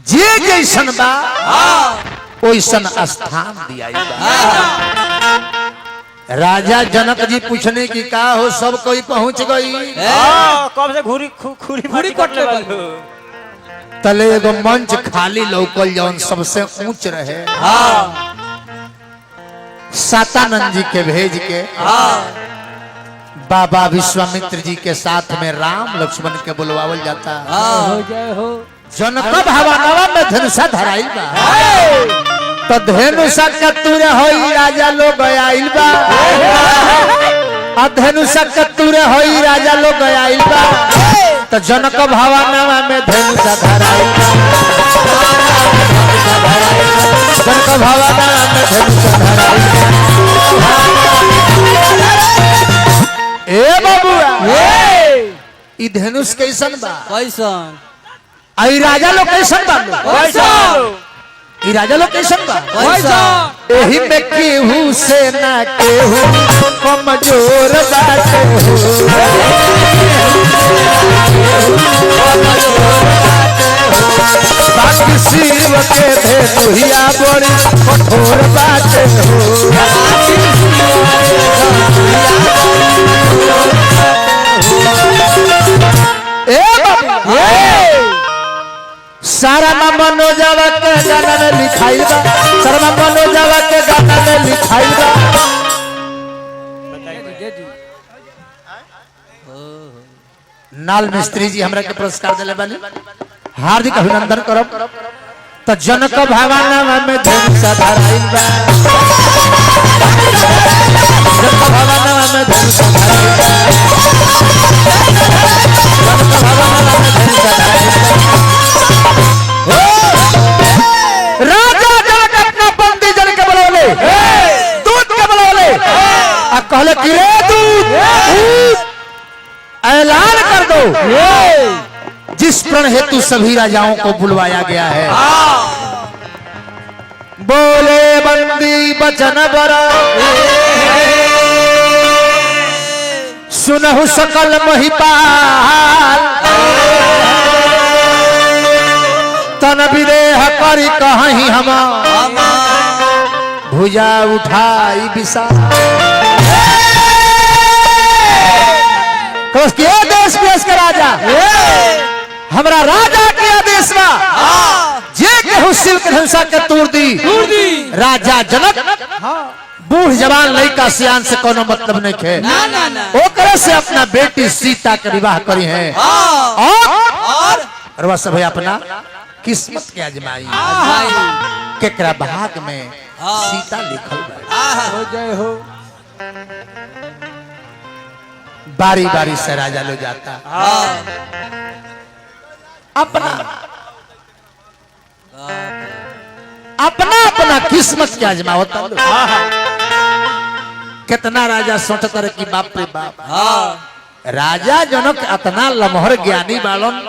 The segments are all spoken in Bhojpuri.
जे जैसन बा ओइसन स्थान दिया राजा जनक जी पूछने की का हो सब कोई पहुंच गई कब से घूरी कटले वालो तले एगो मंच खाली लौकल जौन सबसे ऊंच रहे सातानंद जी के भेज के बाबा विश्वामित्र जी के साथ में राम लक्ष्मण के बुलवावल जाता जनक भवनवा में धनुषा धराइल बा तो धनुषा के तुरे होई राजा लोग आइल बा धनुषा के तुरे होई राजा लोग आइल बा तो जनक भवनवा में धनुषा धराइल बा जनक भवनवा में धनुषा धराइल बा ए बाबूआ ई धनुष कैसन बा कैसन आई राजा लोग कैसन बा ई राजा लोग कैसन बा एही में केहू से ना केहू कमजोर बाटे बाकी शिव के धनुहिया बड़ी कठोर बाटे सारा मनोजवा के गाना में लिखाइल बा सारा मनोजवा के गाना में लिखाइल बा नाल मिस्त्री जी हमरा के पुरस्कार देले बानी हार्दिक अभिनंदन करब तो जनक भवनवा में धनुषा धराइल बा जनक भवनवा में धनुषा धराइल बा जनक भवनवा में धनुषा धराइल बा राजा जनक अपना बंदी जन के बुलावले दूत के बुलावले आ कहले कि रे दूत ऐलान कर दो जिस प्रण हेतु सभी राजाओं को बुलवाया गया है बोले बंदी बचन बरा सुनहु सकल महिपाल तन विदेह करी कहीं हम भुजा उठाई विशाल देश देश के राजा हमारा राजा के आदेश जे केहू शिव के धनुषा के तोड़ दी राजा जनक बूढ़ जवान लड़का सियान से कोनो मतलब नहीं है ओकरे से अपना बेटी सीता के विवाह करी है और वह सब अपना किस्मत के आजमाई केकरा भाग में सीता लिखल हो जय हो बारी बारी से राजा लो जाता अपना अपना अपना किस्मत के आजमा होता कितना राजा सोचता रहे कि बाप रे बाप राजा जनक इतना लमहर ज्ञानी बालन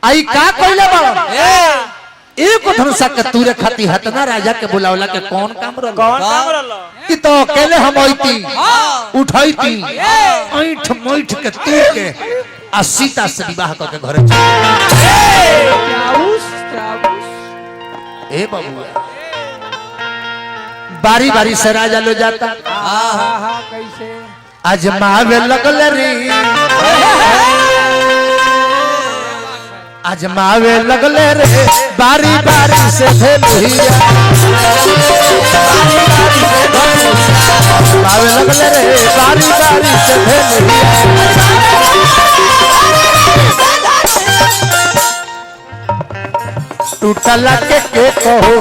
आई का कोइले बालन एक धनुषा के तूरे खाती हतना राजा के बुलावला के कौन काम रहल कि तो अकेले हम आईती उठाईती ऐठ मैठ के तूर के आ सीता से विवाह करके घर ए बाबू बारी बारी से राजा लो जाता कैसे अजमावे लगल रे अजमावे लगले रे बारी बारी से धनुहिया अजमावे लगले रे बारी बारी से धनुहिया टूटला के कहो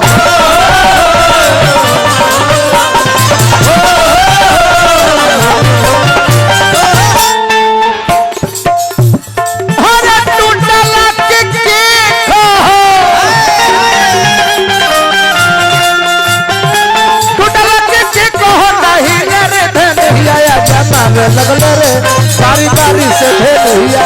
लगले रे बारी बारी से धनुहिया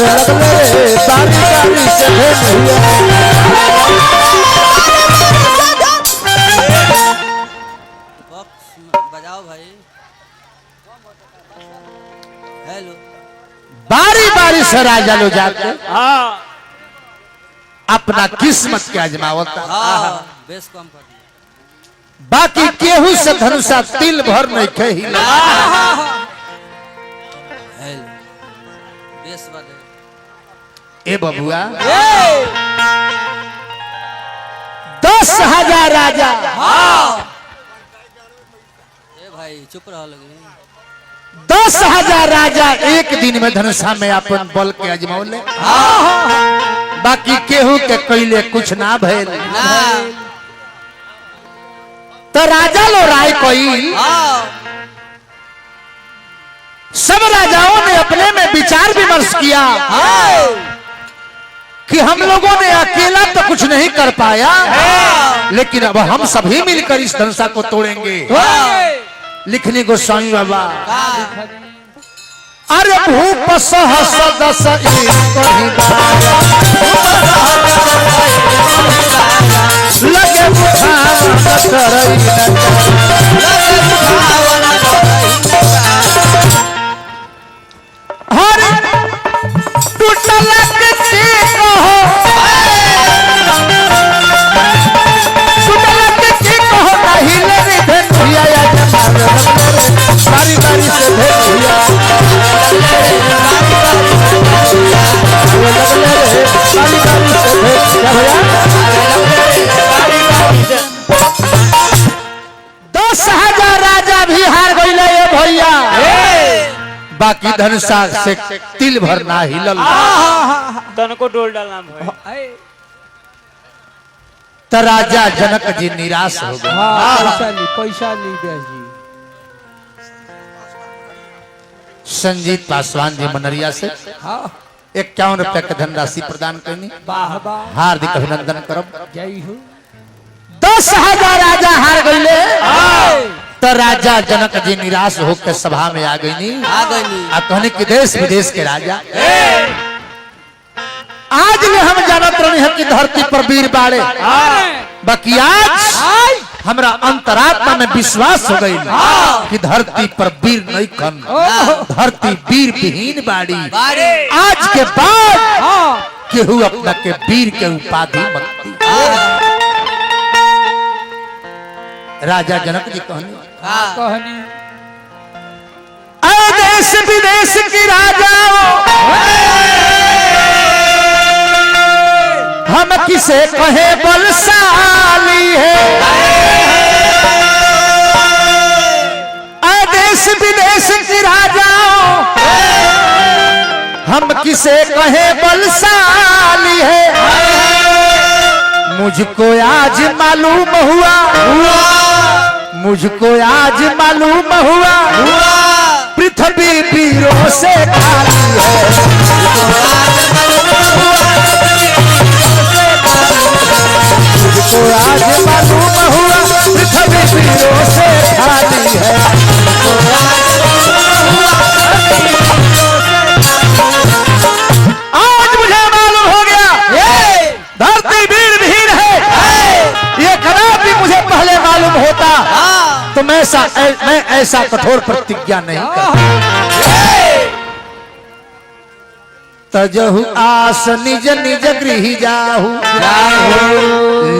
लगले रे बारी बारी से बजाओ भाई हेलो बारी बारी बारी से राजा लो जाके हाँ अपना किस्मत के आजमावता बेस कम कर दिया। बाकी केहू से धनुषा तिल भर नहीं कही हेल बेस वाले ए बबुआ ए 10,000 राजा ए भाई चुप रहो लगे 10,000 राजा एक दिन में धनुषा में अपन बल के आजमावले बाकी केहू के कैले कुछ ना भइल ना तो राजा लो राय कोई सब राजाओं ने अपने में विचार विमर्श किया कि हम लोगों ने अकेला तो कुछ नहीं कर पाया लेकिन अब हम सभी मिलकर इस धनुषा को तोड़ेंगे लिखने गोस्वामी बाबा अरे भूप सहस दस लगे हरे टूटल बारी बारी से भेजिया 10,000 राजा भी हार गईले ये भैया बाकी धनुषा से तिल भर ना हिलल तनको डोल डालना भाई तो राजा जनक जी निराश हो गए पैसा ली ब्यास जी संजीत पासवान जी मनरिया से 51 रुपया के धनराशि प्रदान करनी वाह वाह हार्दिक अभिनंदन करब जय हो 10,000 राजा हार गईले तो राजा जनक जी निराश होकर सभा में आ गई कहने कि देश विदेश के राजा आज ले हम जानत रही है कि धरती पर वीर बाड़े बाकी आज हमरा अंतरात्मा में विश्वास हो गई कि धरती पर वीर नहीं खन धरती वीर विहीन बाड़ी आज के बाद केहू अपना के वीर के उपाधि मत दी राजा जनक जी कहनी देश विदेश की राजाओं हम किसे कहे बलशाली है देश विदेश की राजाओं हम किसे कहे बलशाली है मुझको आज मालूम हुआ मुझको आज मालूम हुआ पृथ्वी वीरों से खाली है मुझको आज मालूम हुआ पृथ्वी वीरों से खाली है आज मुझे मालूम हो गया धरती वीर विहीन है ये कदापि मुझे पहले मालूम होता तो मैं ऐसा कठोर प्रतिज्ञा नहीं करता तजहु आस निज निज गृह जाहु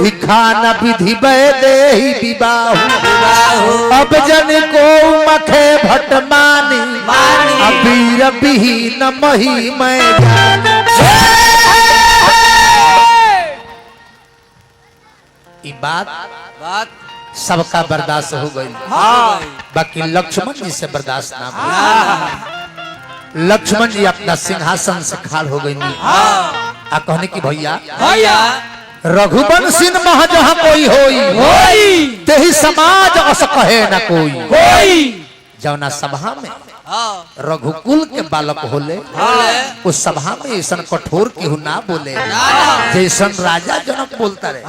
लिखा न विधि देहि विबाहु अब जन को मखे भट मानी अबीर विहीन मही मैं ई बात सबका बर्दाश्त हो गई बाकी लक्ष्मण जी से बर्दाश्त ना हुआ लक्ष्मण जी अपना सिंहासन से खाड़ हो गई आ कहने की भैया रघुवंशी मह जहाँ कोई होई तेही समाज अस कहे न कोई जौना सभा में रघुकुल के बालक होले उस सभा में ऐसा कठोर केहू ना बोले जैसन राजा जनक बोलता रहे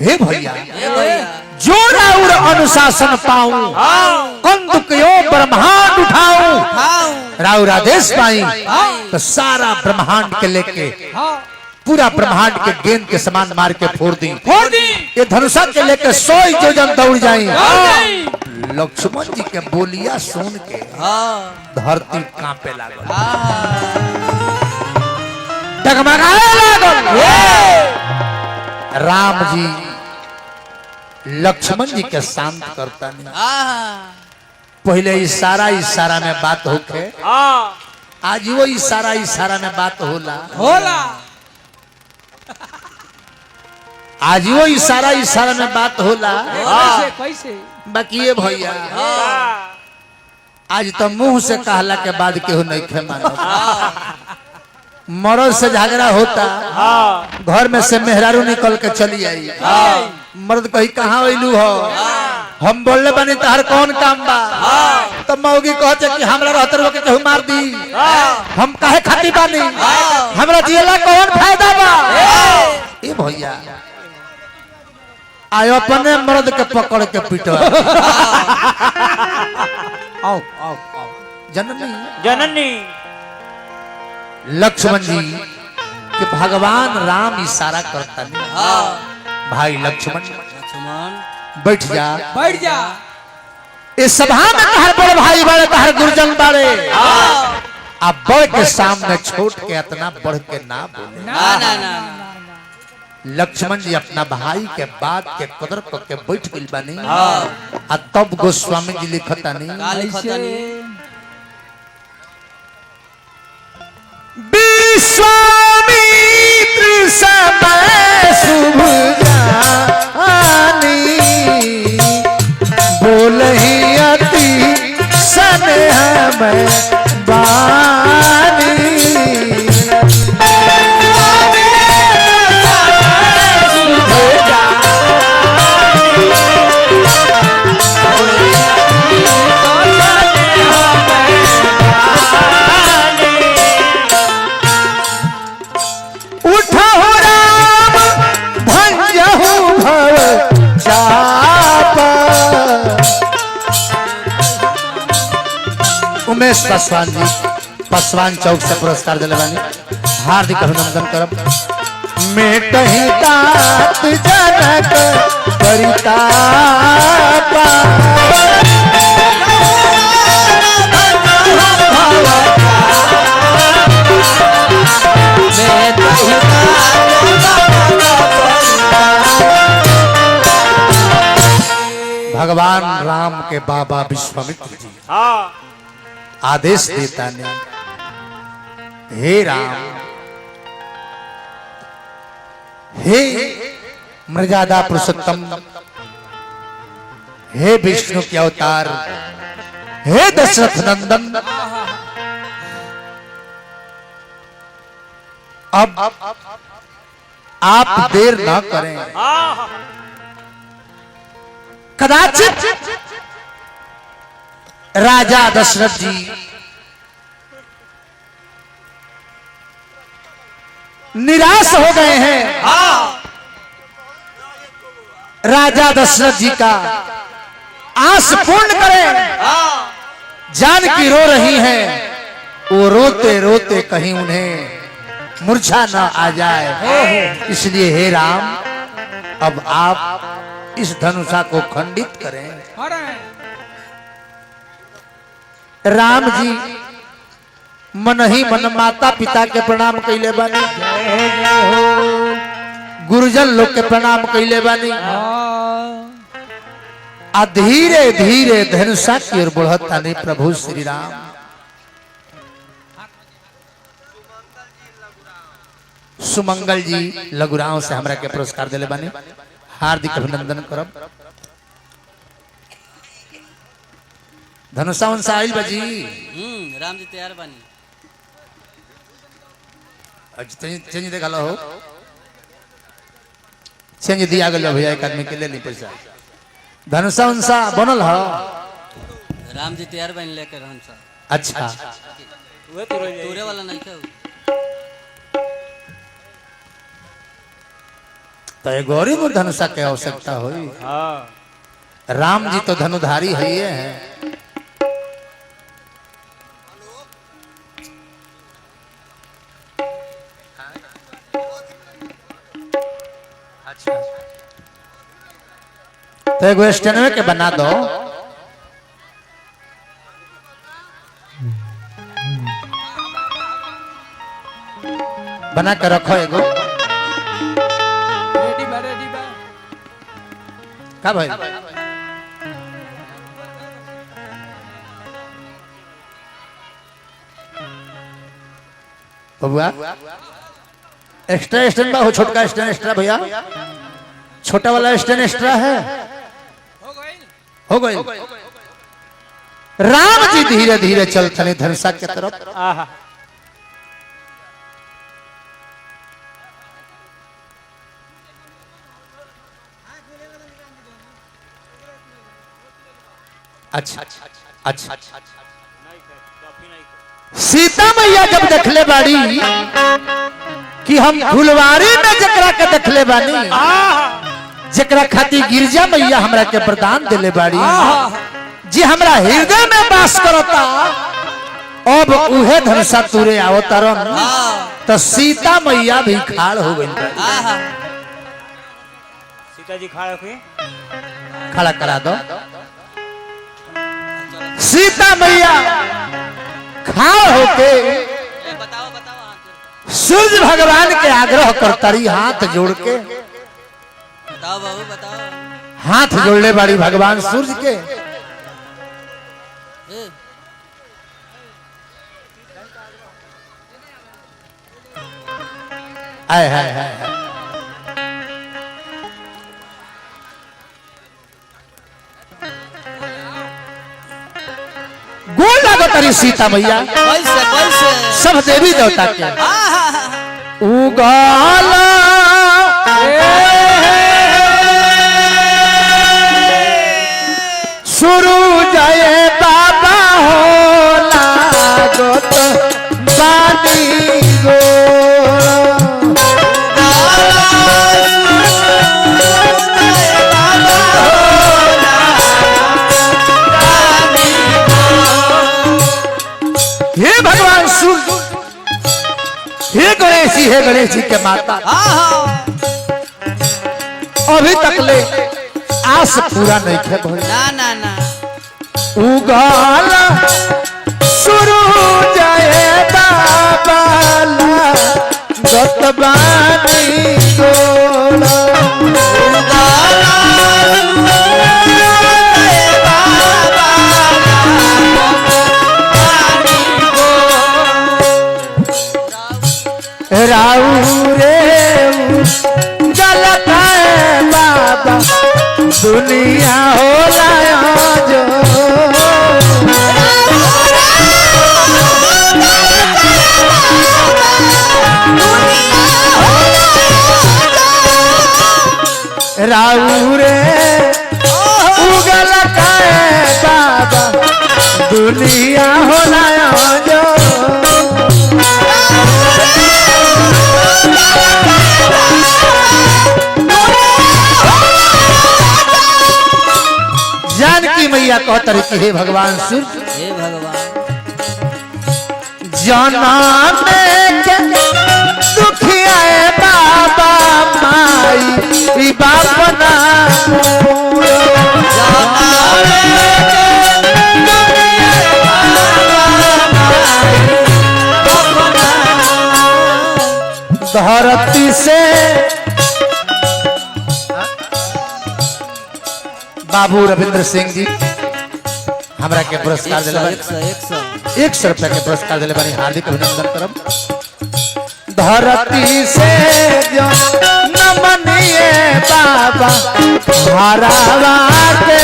हे भैया जो राउर अनुशासन पाऊं कंदुकयो ब्रह्मांड उठाऊं राउर आदेश पाई तो सारा ब्रह्मांड के लेके पूरा ब्रह्मांड के गेंद के समान मार के फोड़ दी। फोड़ी ये धनुषा के लेके 100 योजन दौड़ जाई। नहीं लक्ष्मण जी के बोलिया सुन के हाँ धरती कांपे लागल, हाँ डगमगाए लागल। राम जी लक्ष्मण जी के शांत करता नहीं। हाँ पहले इशारा में बात होके, हाँ आज वो इशारा में बात होला। होला आज वो इशारा में बात होला। कैसे कैसे बाकी ये भैया आज तो मुंह से कहला के बाद केहू नहीं खे मानो। मर्द से झगड़ा होता, घर में से मेहरारू निकल के चली आई। मर्द कही कहाँ अइलू हो, हम बोलले बनी तहर कौन काम बा। तो मौगी कहते कि हमरा रहते के केहू मार दी, हम काहे खाती बानी, हमरा जियला कौन फायदा बा। ए भैया आयो अपने मर्द के पकड़ के पिटवा। आओ आओ आओ जननी जननी लक्ष्मण जी कि भगवान राम इशारा करता नहीं। हाँ भाई लक्ष्मण लक्ष्मण बैठ जा, बैठ जा इस सभा में तहर बड़ भाई बड़े तहर गुरजन बाड़े। अब बड़ के सामने छोट के इतना बढ़ के ना बोले। ना ना ना ना लक्ष्मण जी अपना भाई के बात के कदर करके बैठ गइल बानी। हाँ आ तब गोस्वामी जी लिखता नहीं, का लिखता नहीं विश्वामित्र समय शुभ जानी, बोलहि अति स्नेह में बानी। उमेश पासवान जी पासवान चौक से पुरस्कार दिले बानी, हार्दिक अभिनंदन करब। मेटहि तात जनक परितापा, भगवान राम के बाबा विश्वामित्र जी आदेश देता ने, हे राम, हे मर्यादा पुरुषोत्तम, हे विष्णु के अवतार, हे दशरथ नंदन, अब आप देर ना करें। कदाचित राजा दशरथ जी निराश हो गए हैं। राजा दशरथ जी का आस पूर्ण करें। जानकी रो रही हैं, वो रोते रोते कहीं उन्हें मूर्छा न आ जाए, इसलिए हे राम अब आप इस धनुषा को खंडित करें। राम जी मन ही मन माता पिता के प्रणाम कैले बानी, गुरुजन लोग के प्रणाम कैले बानी। आ धीरे धीरे धनुषा की ओर बढ़ता नहीं प्रभु श्री राम। सुमंगल जी लघुराव से हमरा के पुरस्कार दिले बानी, हार्दिक अभिनंदन करब। धनुषा उनसा आइल बाजी, राम जी तैयार बानी। चेंज देखा लो, चेंज दिया गया भैया, एक आदमी के ले ली पैसा। धनुषा उनसा बनल हो, राम जी तैयार बानी लेकर हम सब। अच्छा तोरे वाला नहीं कहू तो ये गौरी को धनुषा की आवश्यकता हुई। राम जी तो धनुधारी है ये हैं। तो एगो स्टैंडवे के बना दो। बना के रखो एगो। रेडी बा रेडी बा। का भाई बबुआ एक्स्ट्रा स्टैंड हो, छोटका स्टैंड एक्स्ट्रा भैया, छोटा वाला स्टैंड एक्स्ट्रा है। हो गई। राम जी धीरे धीरे चलते धनसा के तरफ। आहा अच्छा अच्छा सीता मैया जब देखले बाड़ी कि हम फुलवारी में जकरा के देखले बानी, जकरा खातिर गिरजा मैया हमरा के प्रदान देले बाड़ी, जी हमरा हृदय में वास करता, अब उहे धनसा तुरे अवतरण। तो सीता मैया भी खाड़ हो गई। सीता जी खड़ा हुई खड़ा करा दो। सीता मैया खाड़ होके बताओ बताओ सूर्य भगवान के आग्रह करतारी, हाथ जोड़ के बताओ बाबू बताओ। हाथ जोड़ले बाड़ी भगवान सूर्य के। ए, आय हाय हाय हाय। गोल लागो तारी सीता मैया कैसे कैसे सब देवी देवता के आहा उगाल शुरू जाए बाबा हो लागत बानी गो। हे भगवान सूर्य, हे गणेश जी के माता, अभी तक ले आस पूरा नहीं खे भइल। ना ना ना उगाल शुरू जाए बाबाला गतबानी गोला। राऊ रे गलत है बाबा दुनिया होला जो। राऊ रे उगल है बाबा दुनिया होला जो। जानकी मैया कहता रही कि हे भगवान सूर्य, हे भगवान जनम के दुखिया है बाबा माई ई बाप ना धरती से बाबू रविंद्र सिंह जी हमरा के पुरस्कार दिले बानी, 100 रुपया के पुरस्कार दिले बानी, हार्दिक अभिनंदन करब। धरती से जो नमनिए बाबा हरावा के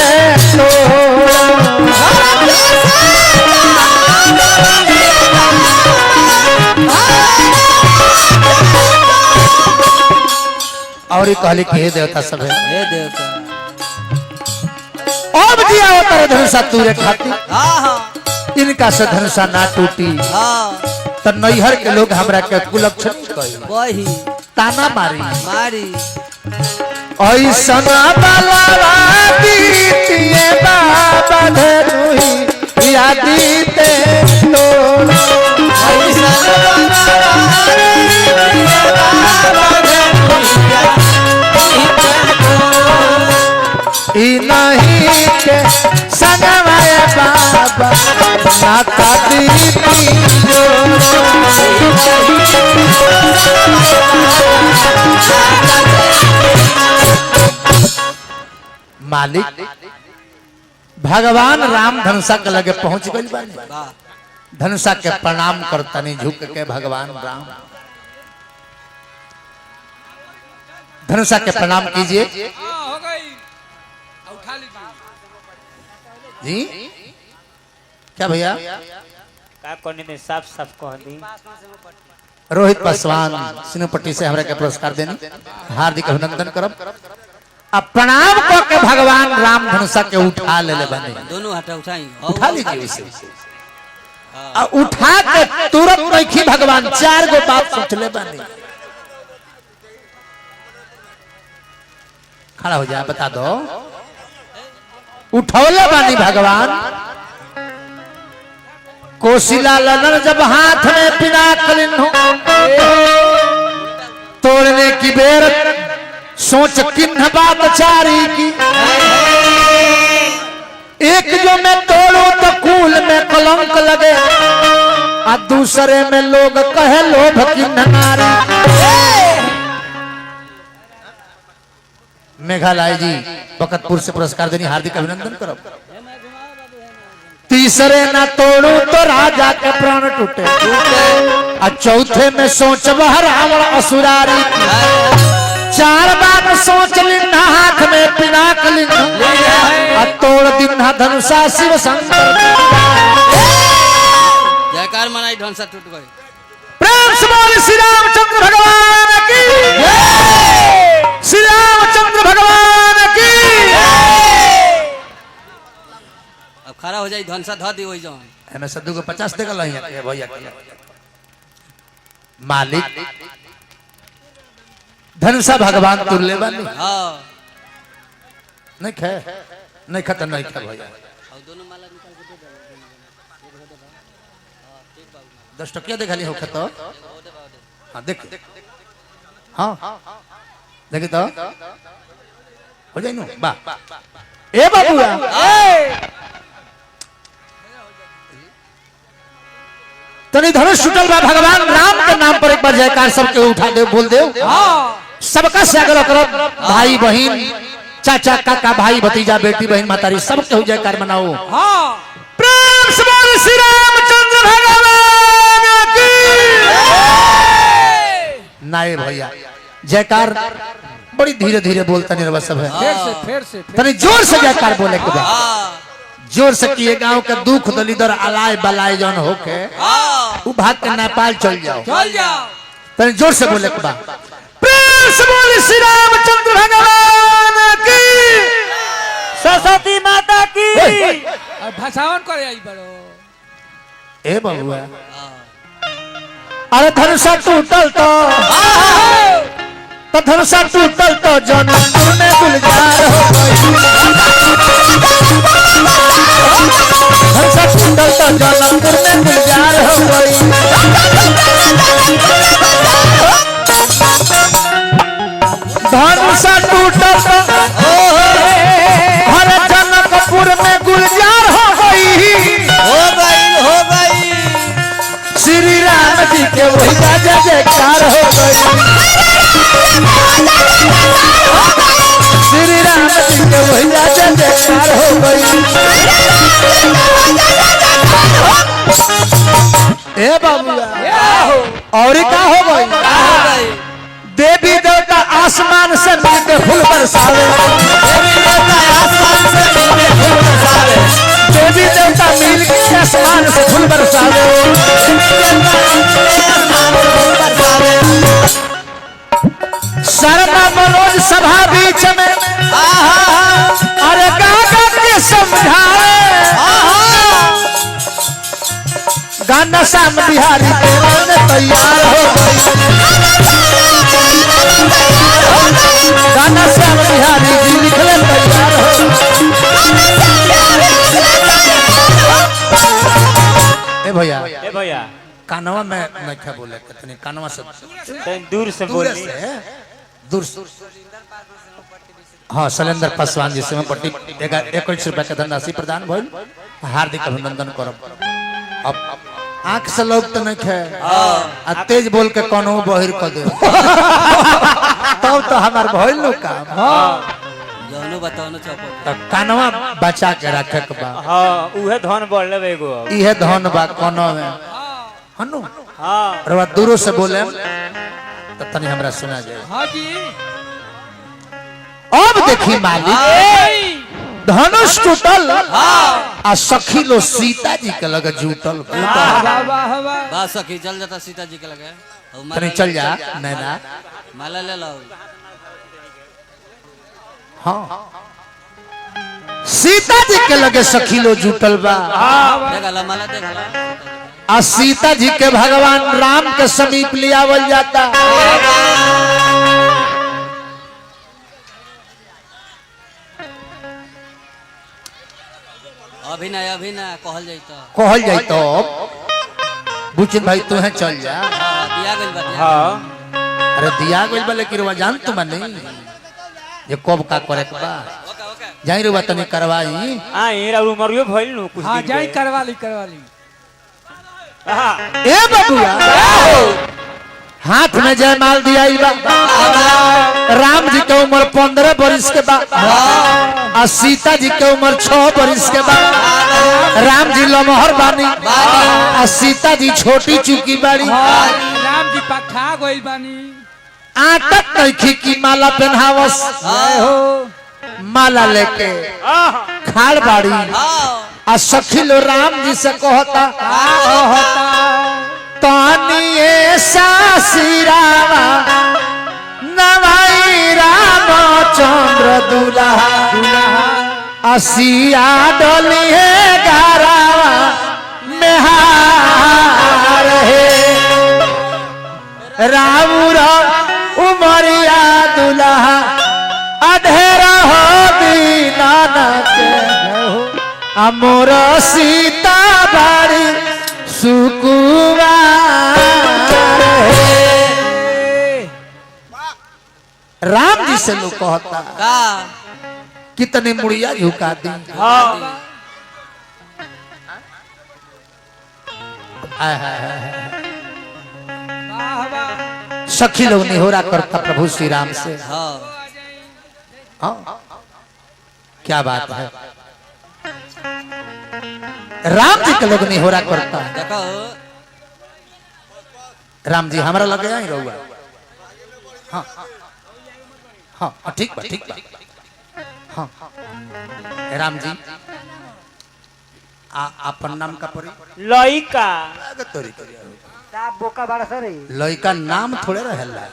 और कहली कि हे देवता सब है, हे देवता अब दिया होता धनुषा तूरे खाती, आहा इनका से धनुषा ना टूटी। हां तो नैहर के लोग हमरा के कुलक्षण कही, वही ताना मारी मारी ऐसा बलवा दीतिए बाबा धनुई यादीते तोड़ा। ऐसा मालिक भगवान राम धनुषा के लगे पहुंच गई बानी। वाह धनुषा के प्रणाम करतनी झुक के भगवान राम धनुषा के प्रणाम कीजिए हाँ हो गई उठा लीजिए जी। क्या भैया? का करने दे साफ साफ कह दी। रोहित पासवान सिनुपट्टी से हमरा के पुरस्कार देनी हार्दिक अभिनंदन करब। अब प्रणाम को के भगवान राम धनुषा के उठा ले बने। दोनों हाथ उठाई उठा लीजिए उसे। उठा के तुरंत नहीं भगवान 4 गो बात सोच ले बने। खड़ा हो जा बता दो। उठौले बानी भगवान कोशिला ललन जब हाथ में पिनाकलिन हो तोड़ने की बेर सोच किन्ह बात चारी की। एक जो मैं तोड़ू तो कूल में कलंक लगे और दूसरे में लोग कहे लोभ किन्ह नारी। मेघालय जी बकतपुर से पुरस्कार देनी हार्दिक अभिनंदन करो। तीसरे न तोड़ू तो राजा के प्राण टूटे और चौथे में सोच वह रावण असुरारी। 4 बार सोच लिन्हा हाथ में पिनाक लिन्हा और तोड़ दिन्हा धनुषा शिव शंकर। जयकार मनाई धनुषा टूट गई। प्रेम से बोल श्री रामचंद्र भगवान की श्री रामचंद्र भगवान की। अब खड़ा हो जाई धनुषा ध दी वही जौन हमें सद्दू को 50 देगा भैया मालिक धनुषा भगवान तुल्य बनी। हां नहीं खे नहीं खत नहीं खे भैया और दोनों माला निकाल के दे दो। 10 टकिया देखा ली हो खत। हाँ देख हाँ देखी तो हो जाए नु बा ए बाबूआ तनी धनुष छूटल बा भगवान राम के नाम पर एक बार जयकार सबके उठा दे बोल दे। सबका स्वागत करो भाई बहन चाचा काका भाई भतीजा बेटी बहन मातारी सबके हो जयकार मनाओ। हाँ प्रेम से बोल श्री रामचंद्र भगवान की। नाये भैया जयकार बड़ी धीरे धीरे बोलता निर्भर सब है। फिर से तनी जोर से जयकार बोले के बाद जोर से किए गांव के दुख दलिदर अलाय बलाय जौन होके उ भाग के नेपाल चल जाओ। चल जाओ तनी जोर से बोले के बाद प्रेम से बोल श्री रामचंद्र भगवान की सरस्वती माता की। और भसावन करे आई बड़ो ए बबुआ अरे धनुषा टूटल तो धनुषा टूटल तो जनकपुर में गुलजार हो गई। धनुषा टूटल तो जनकपुर में गुलजार हो गई। धनुषा टूटल तो हर जनकपुर में गुलजार हो गई। हो गई श्री राम जी के वही राजा जयकार हो गई। श्री राम जी के वही राजा जयकार हो गई। ए बाबूआ और का हो गई। देवी देवता आसमान से मिलके फूल बरसावे। देवी देवता मिलके आसमान से फूल बरसावे। शर्मा मनोज सभा बीच में अरे गागा के समझाए। गाना श्याम बिहारी देवान तैयार हो गई। गाना श्याम बिहारी जी लिखले तैयार हो। ए भैया कानवा में नहीं बोले कितने कानवा से दूर से दूर बोली। से दूर से हाँ शैलेंद्र पासवान जी से पट्टी 21 रुपया के धनराशि प्रदान भइल हार्दिक अभिनंदन करब। अब आंख से लोग तो नहीं खे आ तेज बोल के कोनो बहिर कर दे तब तो हमार भइल नो काम जौनो बताओ ना चौपट तो कानवा बचा के रखे के बा हां उहे धन बढ़ले एगो इहे धन बा कोनो में हनु हां रवा दूरो से बोले तो तनी हमरा सुना जाए हाँ जी अब देखी मालिक धनुष टूटल आ सखी लो सीता जी के लगे जूटल वाह वाह वाह बस सखी चल जाता सीता जी के लगे और तनी चल जा नैना माला ले लो हाँ सीता जी के लगे सखी लो जूटल बा देख ला माला देख ला आ सीता जी के भगवान राम के समीप लियावल जाता अभिनय कहल जाई तो बुचिन भाई तू है चल जा दिया गइल बा हां अरे दिया गइल बा लेकिन रुआ जान तू माने ये कब का करे के बा जाई रुआ तनी करवाई आई रा उमरियो भइल नु कुछ हाँ दिन जाई के। करवा ली हां ए बबुआ हाथ में जयमाल दिया राम जी के उम्र 15 बरिस के बाद और सीता जी के उम्र 6 बरिस के बाद राम जी लमहर बानी और सीता जी छोटी चुकी बाड़ी राम जी पखा गइल बानी आटक नहीं की माला पहनावस हो माला लेके खाड़ बाड़ी और सखी लो राम जी से कहता तानिए सासिरावा नवाई रामचंद्र दुल्हा असिया डलिए गारावा मेहार हे रामुरा उमरिया दुल्हा अधेरा हो दीनानक अमोर सीता बाड़ी सुकुवा राम जी से लोग कहता का कितने मुड़िया झुका दी हां वाह वाह सखी लोग निहोरा करता प्रभु श्री राम से हां हाँ क्या बात है राम जी के लोग निहोरा करता देखो राम जी हमारा लगे आई रहुआ हाँ हाँ ठीक बा ठीक बा हाँ राम जी अपन नाम का परी लइका ता बोका बड़ा सरे लड़का नाम थोड़े रहेला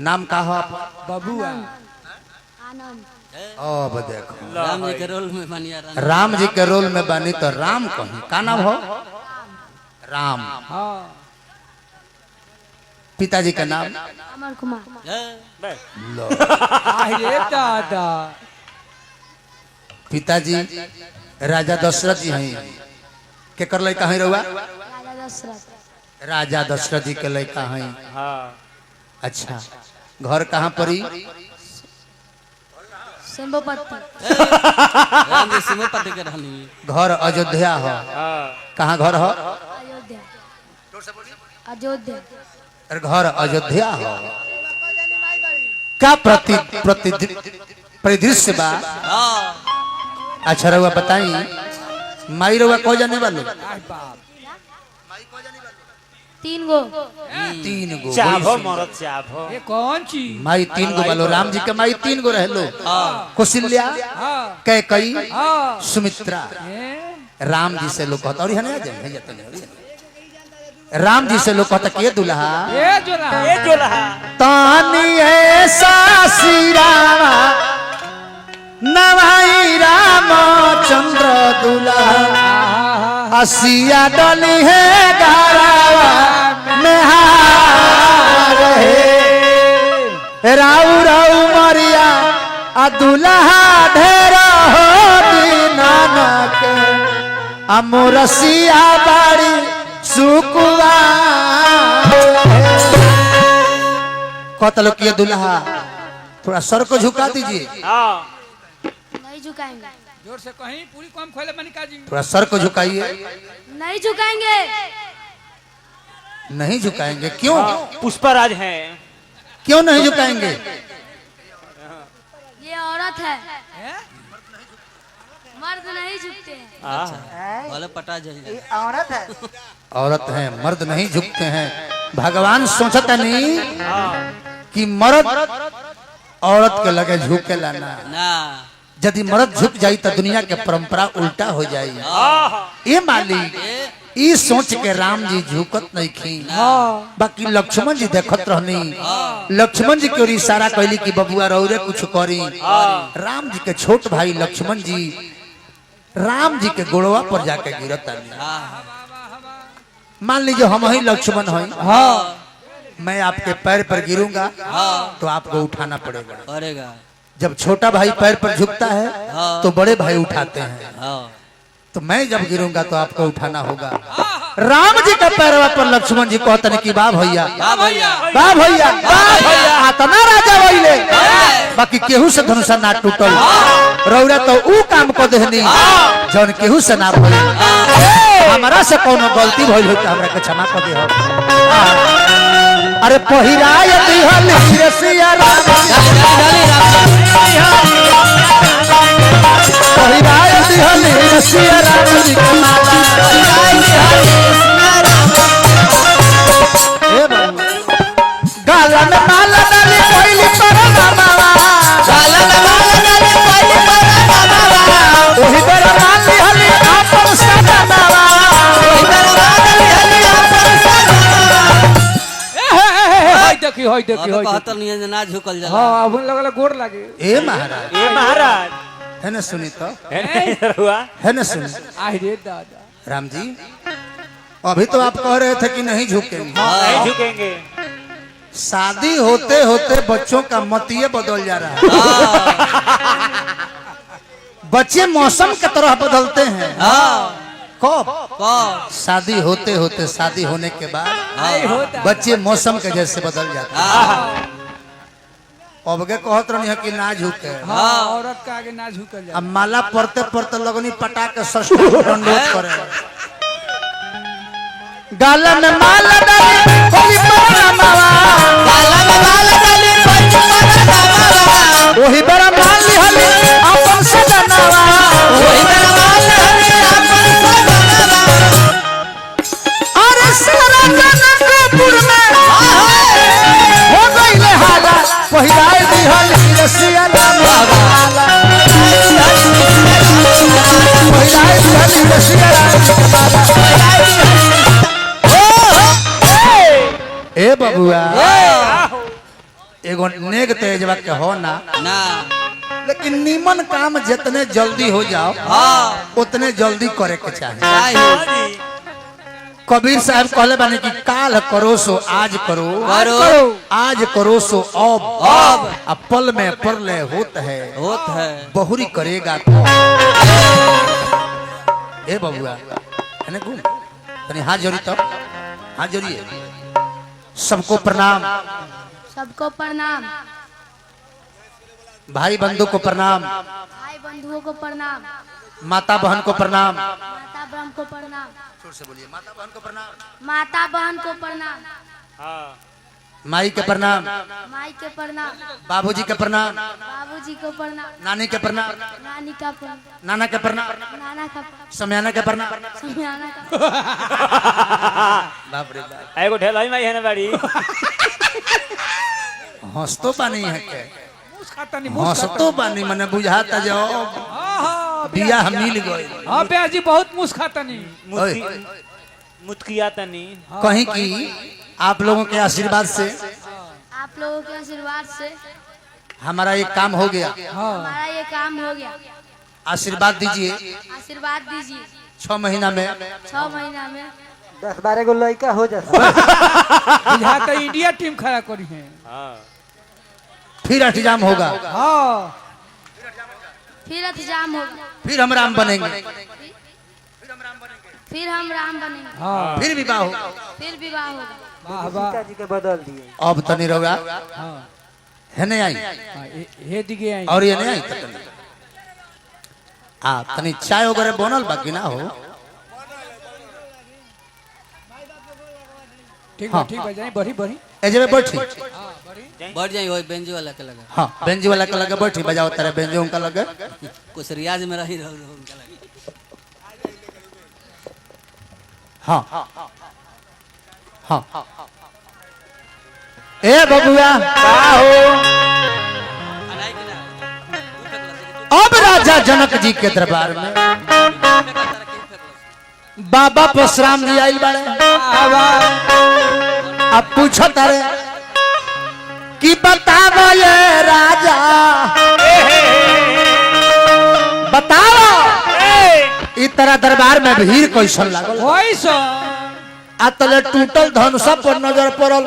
नाम का हो आप बबुआ अब देखो राम जी के रोल में बनिया राम जी के रोल में बनी तो राम कहीं का नाम हो राम हाँ पिताजी का नाम अमर कुमार लो अरे दादा पिताजी राजा दशरथ जी हैं के कर लड़का है रहुआ राजा दशरथ राजा दशरथ जी के लड़का हैं हां अच्छा घर कहाँ परी शंभुपति राम जी सिमपति के रहनी घर अयोध्या हो हां कहाँ घर हो अयोध्या अयोध्या अरे घर अयोध्या हो का परिदृश्य बा हां अच्छा रहुआ बताई माई रहुआ को जाने वाले तीन गो तीन गो चाभो मरत चाभो ये कौन चीज माई तीन गो बालो राम जी के माई तीन गो रहलो कौशल्या हाँ कैकई हाँ सुमित्रा ए? राम जी से लोग कहता और यहाँ जाए जाते नहीं राम जी से लोग कहता कि ये दुल्हा ये जो ना ए जोला तानी ऐसा सिरावा नवाई रामचंद्र दुल्हा असिया डली है गारावा मेहार हे राउ राउ मरिया आ दुल्हा ढेरा हो दीनानक अमोरसिया बाड़ी सुकुआ कहता लोग ये दुल्हा थोड़ा सर को झुका दीजिए हां नहीं झुकाएंगे जोर से कहीं पूरी कम खोले मनिका जी। थोड़ा सर को झुकाइए। नहीं झुकाएंगे। नहीं झुकाएंगे क्यों? पुष्पराज है। क्यों नहीं झुकाएंगे? ये औरत है, हैं? मर्द नहीं झुकते हैं। वाले पटा जाएगा। औरत है, मर्द नहीं झुकते हैं। भगवान सोचता नहीं कि मर्द औरत के लगे झुके लाना। ना यदि मर्द झुक जाई तो दुनिया के परंपरा उल्टा हो जाई। ये मालिक ई सोच के राम जी झुकत नहीं खी। बाकी लक्ष्मण जी देखत रहनी। लक्ष्मण जी के ओर इशारा कैली कि बबुआ रौरे कुछ करी। राम जी के छोट भाई लक्ष्मण जी राम जी के गोड़वा पर जाके गिरत आनी। मान लीजिए हम ही लक्ष्मण हैं। मैं आपके पैर पर गिरूंगा तो आपको उठाना पड़ेगा। जब छोटा भाई पैर पर झुकता है तो बड़े भाई उठाते हैं। तो मैं जब गिरूंगा तो आपको उठाना होगा। राम जी के पैरवा पर लक्ष्मण जी कहते हैं कि वाह भैया, वाह भैया, वाह भैया, आतना राजा भइले। बाकी केहू से धनुषा ना टूटल। रौरा तो ऊ काम को देहनी जौन केहू से ना भइल। हमारा से कोनो गलती भइल हो तो हमरा के क्षमा कर दियो। अरे पहिराय दिहल सिया राम, पहिराय दिहल सिया राम जी के माला। ए बाबू गाला में माला डाली पहिली पर बाबा, गाला में माला डाली पहिली पर बाबा। ओही बेरा माली हली आपन सदा बाबा, ओही बेरा माली हली आपन सदा बाबा। होय देखी कहतर नहीं है ना झुकल जाला। हां अब लगल गोड़ लागे। ए महाराज, ये महाराज है ना सुनी तो हुआ है ना सुनी। आई रे दादा। राम जी अभी तो आप कह रहे थे कि नहीं झुकेंगे। नहीं झुकेंगे। शादी होते होते बच्चों का मतीय बदल जा रहा है। बच्चे मौसम की तरह बदलते हैं। कब? शादी होते होते, शादी होने के बाद बच्चे मौसम के जैसे बदल जाते हैं। अब के कहत रही है कि ना झुके। औरत का आगे ना झुकल जा। अब माला पड़ते पड़ते लगनी पटा के दंडोत करे। गाला में माला डाली कोई परा मावा, गाला में माला डाली कोई परा मावा। वही बड़ा माली हली अपन सजनावा, वही बड़ा माली हली अपन सजनावा। अरे सारा जनकपुर में हो गईले हाला, पहिराय दिहल सिया राम बाबा, पहिराय दिहल सिया राम बाबा। ए बबुआ एगो नेग तेजवा के हो ना, लेकिन नीमन काम जितने जल्दी हो जाओ उतने जल्दी करे के चाहिए। कबीर साहब कहले बानी कि काल करो सो आज करो, आज करो सो अब अब पल में परले होत है बहुरी करेगा तो। ए बबुआ है घूम तनी हाथ जोड़ी तो हाथ जोड़िए। सबको प्रणाम, सबको प्रणाम, भाई बंधु को प्रणाम, भाई बंधुओं को प्रणाम, माता बहन को प्रणाम। माता बहन को प्रणाम, जोर से बोलिए। माता बहन को प्रणाम, माता बहन को प्रणाम, माई के प्रणाम, माई के प्रणाम, बाबूजी के प्रणाम, बाबूजी को प्रणाम, नानी के प्रणाम, नानी का प्रणाम, नाना के प्रणाम, नाना का समयाना के प्रणाम। समयाना का बाप रे बाप, एगो ढेलाई माई है ना बाड़ी। हंसतो पानी है के मुस खाता नहीं। हंसतो पानी मने बुझाता जो बिया मिल गई। हां प्याज जी बहुत मुस खाता नहीं। मुस्किया तनी कहीं की आप लोगों के आशीर्वाद से, आप लोगों के आशीर्वाद से हमारा एक काम हो गया। हमारा ये काम हो गया। आशीर्वाद दीजिए। आशीर्वाद दीजिए। 6 महीना में 6 महीना में 10-12 गो लड़का हो जाता। बुझा तो इंडिया टीम खड़ा करी है। फिर इंतजाम होगा, हाँ फिर इंतजाम होगा, फिर हम राम बनेंगे, फिर हम राम बनेंगे, हाँ फिर विवाह होगा। फिर विवाह होगा। वाह वाह। सीता जी के बदल दिए। अब तो नहीं होगा। हाँ है नहीं आई हे दिखे आई। और ये नहीं आई तो नहीं। तनी चाय वगैरह बनल बाकी ना हो। ठीक हाँ। बा ठीक बा जाई बढ़ी बढ़ी एजे में बैठी। बढ़ जाई होई बेंजो वाला के लगा हाँ बेंजी वाला का लगे बैठी बजाओ तेरे बेंजी उनका लगे। कुछ रियाज में रही रहो उनका लगा हाँ हाँ ए बबुआ अब राजा जनक जी के दरबार में बाबा परशुराम जी आइल बाड़े। अब पूछो तारे कि बताओ ये राजा बताओ इस तरह दरबार में भीड़ कैसन लागल। होई सो तले टूटल धनुषा पर नजर पड़ल।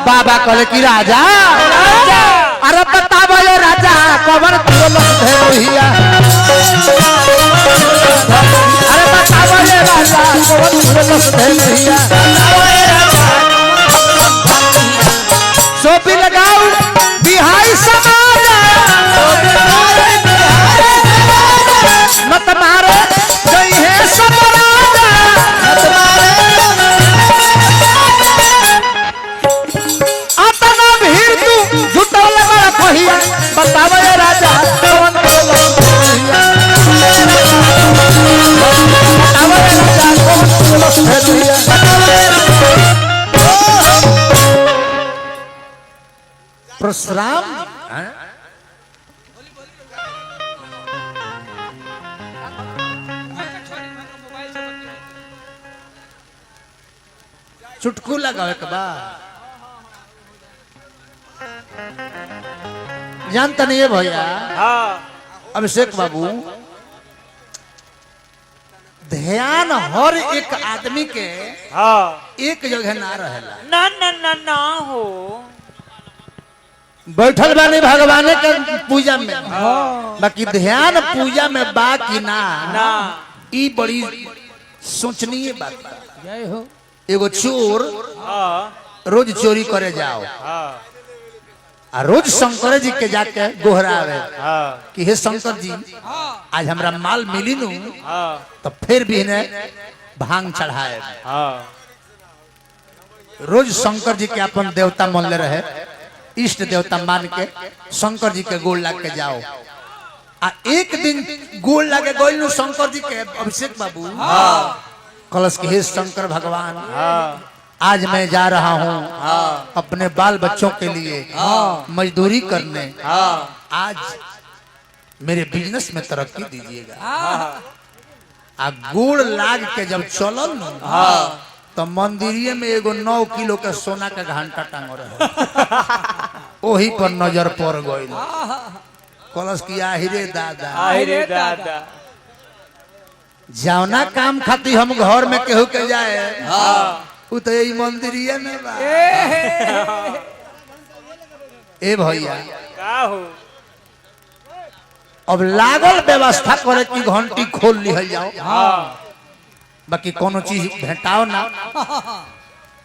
बाबा कहले कि राजा अरे बताओ ये राजा कवन भैया अरे बताओ ये राजा कवन भैया सोपी लगाओ बिहाई समाज मत मारे जय है समराज मत मारे अतना भीड़ तू जुटल लगा कहिया बताओ ये राजा कौन भैया बताओ ये राजा कौन भैया परशुराम चुटकू लगावे के बा जानता नहीं है भैया। हाँ अभिषेक बाबू ध्यान हर एक आदमी के हाँ एक जगह ना रहेला। ना ना ना ना हो बैठल बानी भगवान के पूजा में बाकी ध्यान पूजा में बा कि ना ना ई बड़ी सोचनीय बात बा। जय हो एगो चोर हाँ रोज चोरी करे जाओ हाँ आ रोज शंकर जी के जाके गोहरावे हाँ कि हे शंकर जी आज हमरा माल मिली नु हाँ तो फिर भी इन्हें भांग चढ़ाए। हाँ रोज शंकर जी के अपन देवता मान ले रहे इष्ट देवता मान के शंकर जी के गोल लाग के जाओ। आ एक दिन गोल लागे गोल नु शंकर जी के अभिषेक बाबू कलश के हे शंकर भगवान आज मैं जा रहा हूँ अपने बाल बच्चों के लिए मजदूरी करने आज मेरे बिजनेस में तरक्की दीजिएगा। आ गोड़ लाग के जब चलल न तो मंदिरिये में एगो 9 किलो के सोना का घंटा टांग रहे ओही पर नजर पड़ गई। कलश की आहिरे दादा अरे दादा जावना काम खाती हम घर में केहू के जाए उ तो यही मंदिरिये में बा। ए भैया का हो अब लागल व्यवस्था करे की घंटी खोल लिहल जाओ बाकी कोनो चीज भेटाओ ना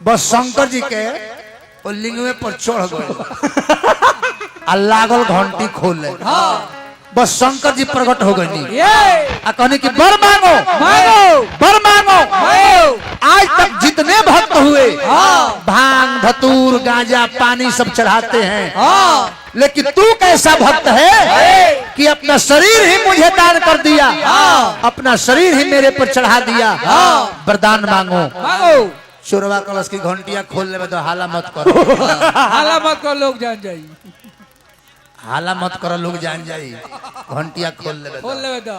बस शंकर जी के वो लिंगवे पर चढ़ गए आ लागल घंटी खोले बस शंकर जी प्रकट हो गई आ कहने की बर मांगो मांगो बर मांगो आज तक जितने भक्त हुए भांग धतूर गांजा पानी सब चढ़ाते हैं लेकिन तू कैसा भक्त है कि अपना शरीर ही मुझे दान कर दिया अपना शरीर ही मेरे पर चढ़ा दिया वरदान मांगो मांगो चोरवा कलश की घंटिया खोल ले तो हाला मत करो हाला मत कर लोग जान जाई हाला मत करो लोग जान जाई घंटिया खोल ले खोल लेवे दो